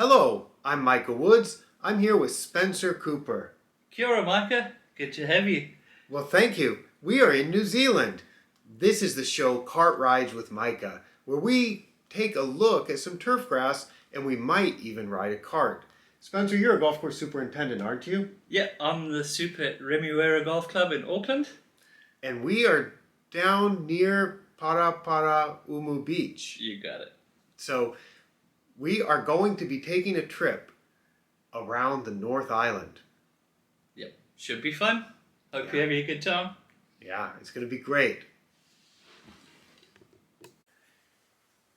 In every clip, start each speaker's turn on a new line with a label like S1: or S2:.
S1: Hello, I'm Michael Woods. I'm here with Spencer Cooper.
S2: Kia ora, Micah. Good to have you.
S1: Well, thank you. We are in New Zealand. This is the show Cart Rides with Micah, where we take a look at some turf grass and we might even ride a cart. Spencer, you're a golf course superintendent, aren't you?
S2: Yeah, I'm the super at Remuera Golf Club in Auckland.
S1: And we are down near Paraparaumu Beach.
S2: You got it.
S1: So we are going to be taking a trip around the North Island.
S2: Yep, should be fun. Hope you have a good time.
S1: Yeah, it's going to be great.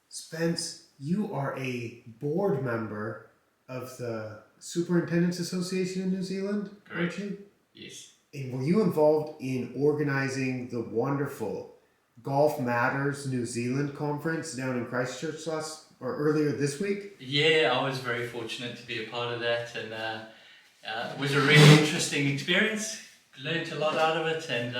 S1: Spence, you are a board member of the Superintendents Association in New Zealand,
S2: Correct.
S1: aren't you?
S2: Yes.
S1: And were you involved in organizing the wonderful Golf Matters New Zealand conference down in Christchurch earlier this week?
S2: Yeah, I was very fortunate to be a part of that, and it was a really interesting experience. Learned a lot out of it, and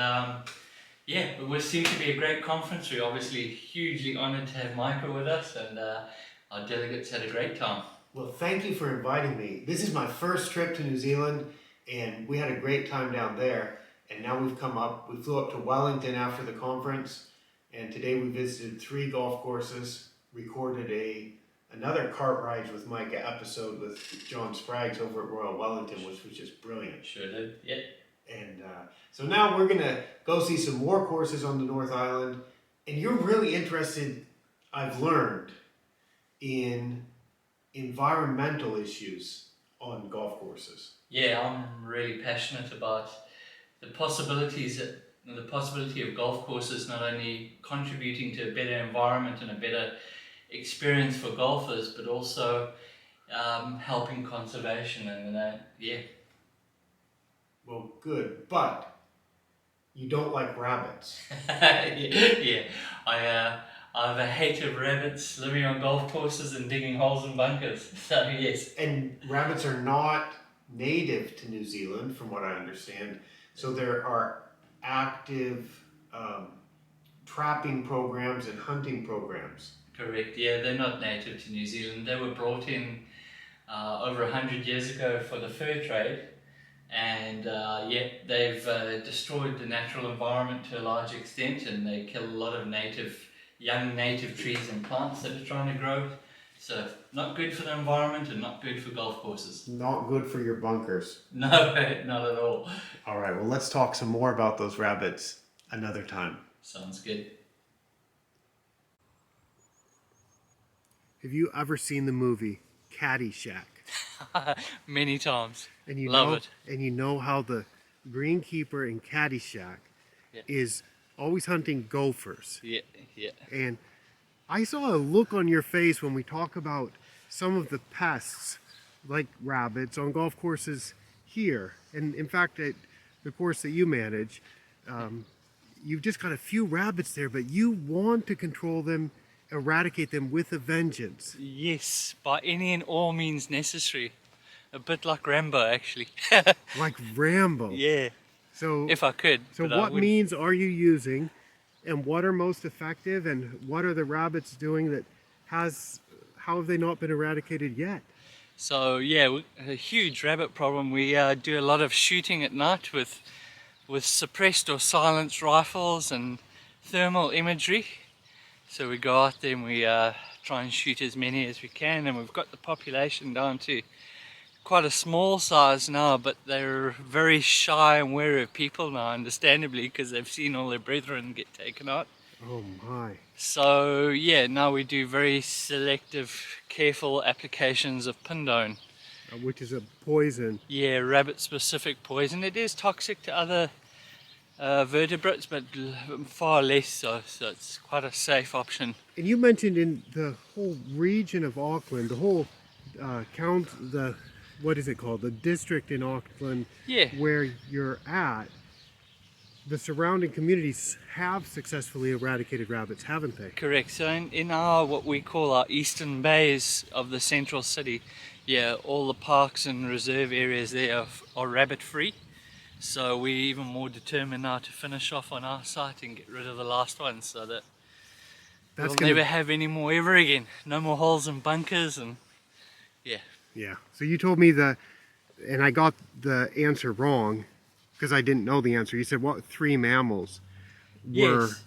S2: it seemed to be a great conference. We're obviously hugely honoured to have Micah with us, and our delegates had a great time.
S1: Well, thank you for inviting me. This is my first trip to New Zealand, and we had a great time down there. And now we flew up to Wellington after the conference, and today we visited 3 golf courses, recorded another Cart Rides with Micah episode with John Spraggs over at Royal Wellington, which was just brilliant.
S2: Sure did, yeah.
S1: And so now we're going to go see some more courses on the North Island, and you're really interested, I've learned, in environmental issues on golf courses.
S2: Yeah, I'm really passionate about the possibility of golf courses not only contributing to a better environment and a better experience for golfers, but also helping conservation and
S1: Well, good, but you don't like rabbits.
S2: yeah. I have a hate of rabbits living on golf courses and digging holes in bunkers. So yes.
S1: And rabbits are not native to New Zealand, from what I understand. So there are active trapping programs and hunting programs.
S2: Correct, yeah, they're not native to New Zealand. They were brought in over 100 years ago for the fur trade, and they've destroyed the natural environment to a large extent, and they kill a lot of young native trees and plants that are trying to grow. So not good for the environment and not good for golf courses.
S1: Not good for your bunkers.
S2: No, not at all.
S1: All right, well, let's talk some more about those rabbits another time.
S2: Sounds good.
S1: Have you ever seen the movie Caddyshack?
S2: Many times.
S1: And you
S2: Love
S1: know,
S2: it.
S1: And you know how the greenkeeper in Caddyshack is always hunting gophers.
S2: Yeah.
S1: And I saw a look on your face when we talk about some of the pests, like rabbits, on golf courses here. And in fact, at the course that you manage, you've just got a few rabbits there, but you want to control them, eradicate them with a vengeance.
S2: Yes, by any and all means necessary. A bit like Rambo, actually.
S1: Like Rambo.
S2: Yeah.
S1: So
S2: if I could.
S1: So what means are you using, and what are most effective, and what are the rabbits doing how have they not been eradicated yet?
S2: So yeah, a huge rabbit problem. We do a lot of shooting at night with suppressed or silenced rifles and thermal imagery. So we go out there and we try and shoot as many as we can, and we've got the population down to quite a small size now, but they're very shy and wary of people now, understandably, because they've seen all their brethren get taken out.
S1: Oh my.
S2: So yeah, now we do very selective, careful applications of pindone.
S1: Which is a poison.
S2: Yeah, rabbit specific poison. It is toxic to other vertebrates, but far less so it's quite a safe option.
S1: And you mentioned in the whole region of Auckland, the whole what is it called? The district in Auckland, where you're at, the surrounding communities have successfully eradicated rabbits, haven't they?
S2: Correct. So in our, what we call our eastern bays of the central city, all the parks and reserve areas there are rabbit free. So we're even more determined now to finish off on our site and get rid of the last ones, so that we'll never have any more ever again. No more holes and bunkers, and Yeah.
S1: Yeah. So you told me and I got the answer wrong because I didn't know the answer. You said what 3 mammals were
S2: Yes.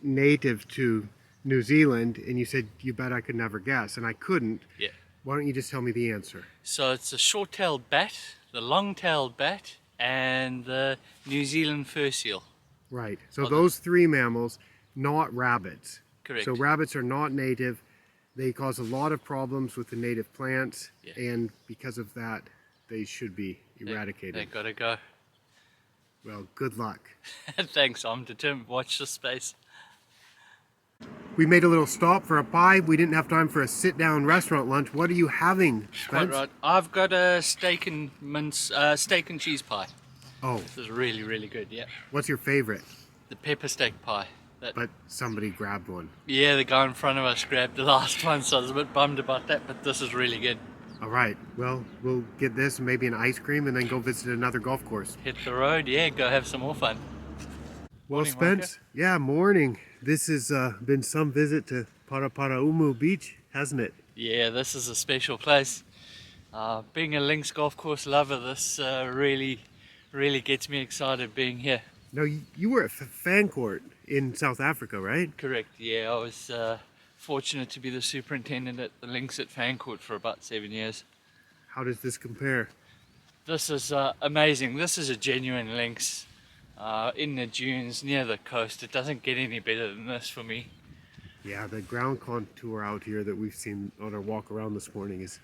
S1: native to New Zealand, and you said you bet I could never guess, and I couldn't.
S2: Yeah.
S1: Why don't you just tell me the answer?
S2: So it's the short-tailed bat, the long-tailed bat, and the New Zealand fur seal.
S1: Right. So
S2: Oh,
S1: those 3 mammals, not rabbits.
S2: Correct.
S1: So rabbits are not native. They cause a lot of problems with the native plants,
S2: Yeah.
S1: and because of that, they should be eradicated.
S2: They gotta go.
S1: Well, good luck.
S2: Thanks, I'm determined. Watch this space.
S1: We made a little stop for a pie. We didn't have time for a sit-down restaurant lunch. What are you having,
S2: Quite
S1: Spence?
S2: right. I've got a steak and cheese pie.
S1: Oh,
S2: This is really, really good. Yeah.
S1: what's your favorite?
S2: The pepper steak pie.
S1: But somebody grabbed one.
S2: Yeah, the guy in front of us grabbed the last one, so I was a bit bummed about that. But this is really good.
S1: All right. Well, we'll get this and maybe an ice cream and then go visit another golf course.
S2: Hit the road. Yeah, go have some more fun.
S1: Well,
S2: Morning,
S1: Spence, yeah, morning. This has been some visit to Paraparaumu Beach, hasn't it?
S2: Yeah, this is a special place. Being a links golf course lover, this really gets me excited being here.
S1: Now, you were at Fancourt in South Africa, right?
S2: Correct, yeah, I was fortunate to be the superintendent at the links at Fancourt for about 7 years.
S1: How does this compare?
S2: This is amazing. This is a genuine links in the dunes near the coast. It doesn't get any better than this for me.
S1: Yeah, the ground contour out here that we've seen on our walk around this morning is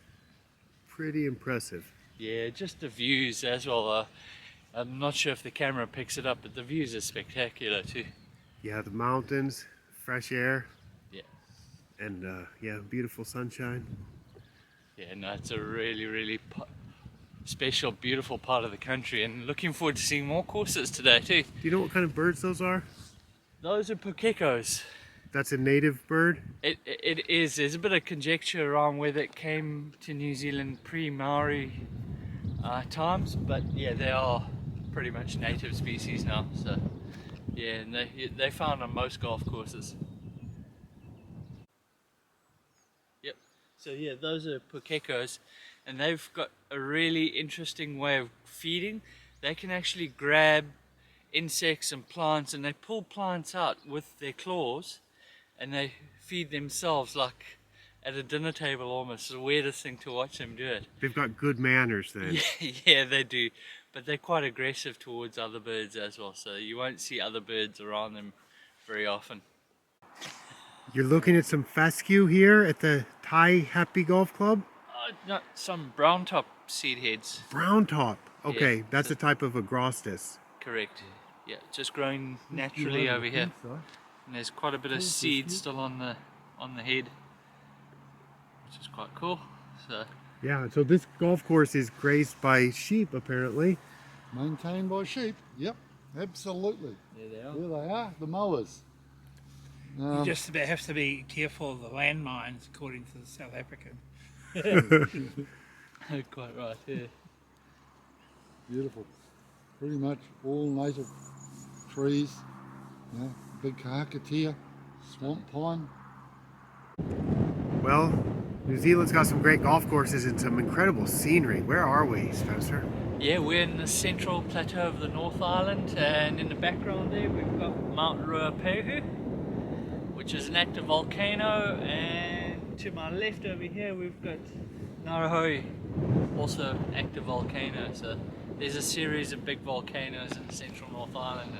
S1: pretty impressive.
S2: Yeah, just the views as well. I'm not sure if the camera picks it up, but the views are spectacular too.
S1: Yeah, the mountains, fresh air,
S2: Yeah.
S1: and yeah, beautiful sunshine.
S2: Yeah, no, it's a really special, beautiful part of the country, and looking forward to seeing more courses today too.
S1: Do you know what kind of birds those are?
S2: Those are Pacos.
S1: That's a native bird?
S2: It is. There's a bit of conjecture around whether it came to New Zealand pre-Maori times, but yeah, they are pretty much native species now. So yeah, and they found on most golf courses. Yep. So yeah, those are Pacos, and they've got a really interesting way of feeding. They can actually grab insects and plants, and they pull plants out with their claws, and they feed themselves like at a dinner table almost. It's the weirdest thing to watch them do it.
S1: They've got good manners then.
S2: Yeah, they do. But they're quite aggressive towards other birds as well, so you won't see other birds around them very often.
S1: You're looking at some fescue here at the Thai Happy Golf Club?
S2: Not some brown top seed heads.
S1: Brown top. Okay,
S2: Yeah,
S1: that's a type of agrostis.
S2: Correct. Yeah, just growing naturally over here. And there's quite a bit of seed still on the head, which is quite cool. So
S1: Yeah, so this golf course is graced by sheep apparently.
S3: Maintained by sheep, yep, absolutely.
S2: there they are.
S3: There they are, the mowers.
S4: You just about have to be careful of the landmines, according to the South African.
S2: Quite right. Yeah.
S3: Beautiful. Pretty much all native trees, you know, big kahakatea, swamp pine.
S1: Well, New Zealand's got some great golf courses and some incredible scenery. Where are we, Spencer?
S2: Yeah, we're in the central plateau of the North Island, and in the background there we've got Mount Ruapehu, which is an active volcano, and to my left over here we've got Narahoi, also active volcano. So there's a series of big volcanoes in the central North Island,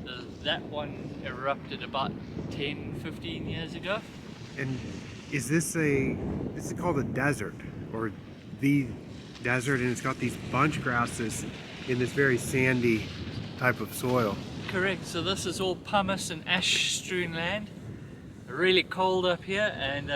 S2: and that one erupted about 10-15 years ago.
S1: And is this is called a desert, or the desert, and it's got these bunch grasses in this very sandy type of soil.
S2: Correct, so this is all pumice and ash strewn land. Really cold up here, and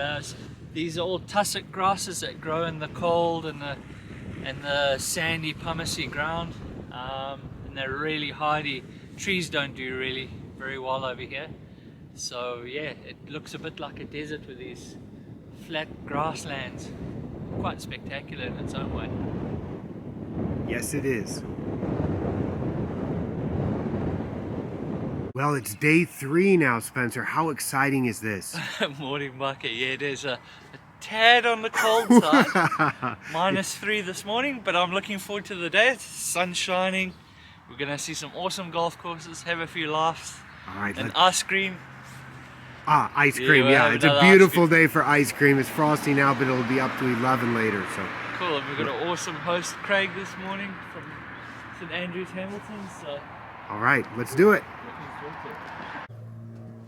S2: these are all tussock grasses that grow in the cold and the sandy pumicey ground, and they're really hardy. Trees don't do really very well over here, so yeah, it looks a bit like a desert with these flat grasslands. Quite spectacular in its own way.
S1: Yes, it is. Well, it's day 3 now, Spencer. How exciting is this?
S2: Morning, Paco. Yeah, there's a tad on the cold side. -3 this morning, but I'm looking forward to the day. It's sun shining. We're gonna see some awesome golf courses, have a few laughs,
S1: All right.
S2: and ice cream.
S1: Ice
S2: Yeah,
S1: cream.
S2: we'll
S1: Yeah,
S2: have
S1: it's a
S2: another ice
S1: beautiful
S2: cream.
S1: day for ice cream. It's frosty now, but it'll be up to 11 later. So.
S2: Cool, and we've got an awesome host, Craig, this morning from St Andrews, Hamilton. So
S1: All right, let's do it.
S2: looking forward to it.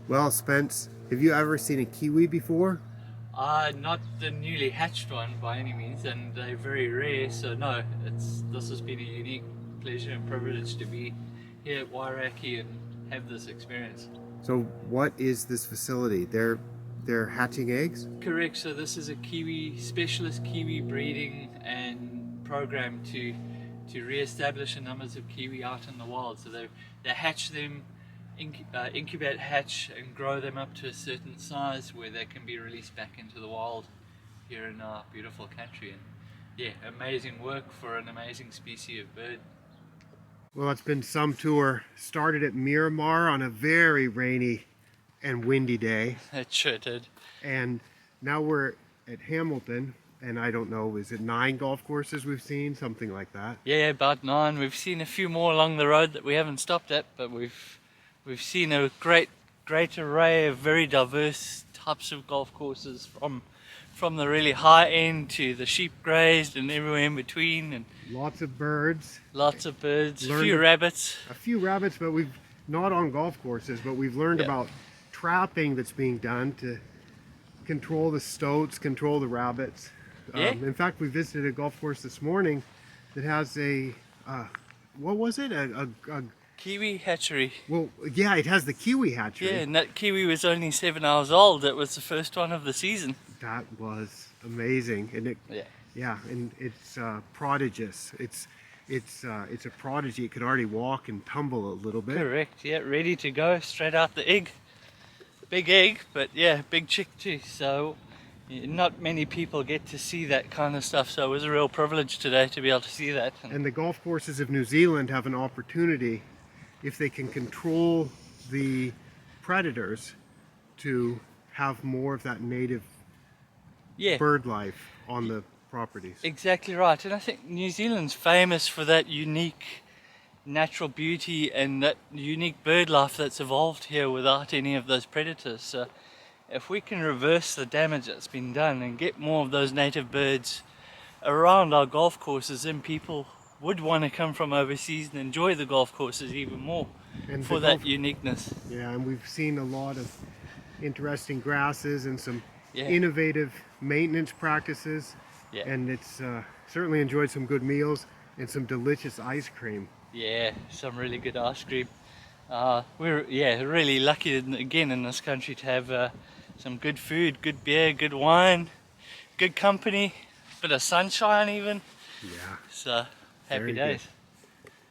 S1: Well, Spence, have you ever seen a kiwi before?
S2: Not the newly hatched one by any means, and they're very rare. So no, this has been a unique pleasure and privilege to be here at Wairaki and have this experience.
S1: So, what is this facility? They're hatching eggs?
S2: Correct. So this is a kiwi specialist kiwi breeding and program to re-establish the numbers of kiwi out in the wild. So they hatch them, incubate, hatch, and grow them up to a certain size where they can be released back into the wild here in our beautiful country. And yeah, amazing work for an amazing species of bird.
S1: Well, it's been some tour. Started at Miramar on a very rainy and windy day.
S2: It sure did.
S1: And now we're at Hamilton, and I don't know, is it 9 golf courses we've seen? Something like that.
S2: Yeah, about 9. We've seen a few more along the road that we haven't stopped at, but we've seen a great array of very diverse types of golf courses, from the really high end to the sheep grazed and everywhere in between, and
S1: Lots of birds.
S2: lots of birds, a
S1: Learned
S2: few
S1: a-
S2: rabbits.
S1: A few rabbits, but we've not on golf courses, but we've learned
S2: Yeah.
S1: about trapping that's being done to control the stoats, control the rabbits.
S2: Yeah.
S1: In fact, we visited a golf course this morning that has a, what was it?
S2: Kiwi hatchery.
S1: Well, yeah, it has the kiwi hatchery.
S2: Yeah, and that kiwi was only 7 hours old. It was the first one of the season.
S1: That was amazing, and
S2: Yeah.
S1: and it's prodigious. It's a prodigy. It could already walk and tumble a little bit.
S2: Correct, yeah, ready to go straight out the egg. Big egg, but yeah, big chick too. So yeah, not many people get to see that kind of stuff, so it was a real privilege today to be able to see that.
S1: And the golf courses of New Zealand have an opportunity, if they can control the predators, to have more of that native
S2: Yeah,
S1: bird life on the properties.
S2: exactly right. And I think New Zealand's famous for that unique natural beauty and that unique bird life that's evolved here without any of those predators. So if we can reverse the damage that's been done and get more of those native birds around our golf courses, then people would want to come from overseas and enjoy the golf courses even more
S1: And
S2: for
S1: the
S2: that
S1: golf-
S2: uniqueness.
S1: Yeah, and we've seen a lot of interesting grasses and some
S2: Yeah.
S1: innovative maintenance practices.
S2: Yeah.
S1: And it's certainly enjoyed some good meals and some delicious ice cream.
S2: Yeah, some really good ice cream. We're really lucky again in this country to have some good food, good beer, good wine, good company, bit of sunshine even.
S1: Yeah.
S2: So happy
S1: Very good.
S2: days.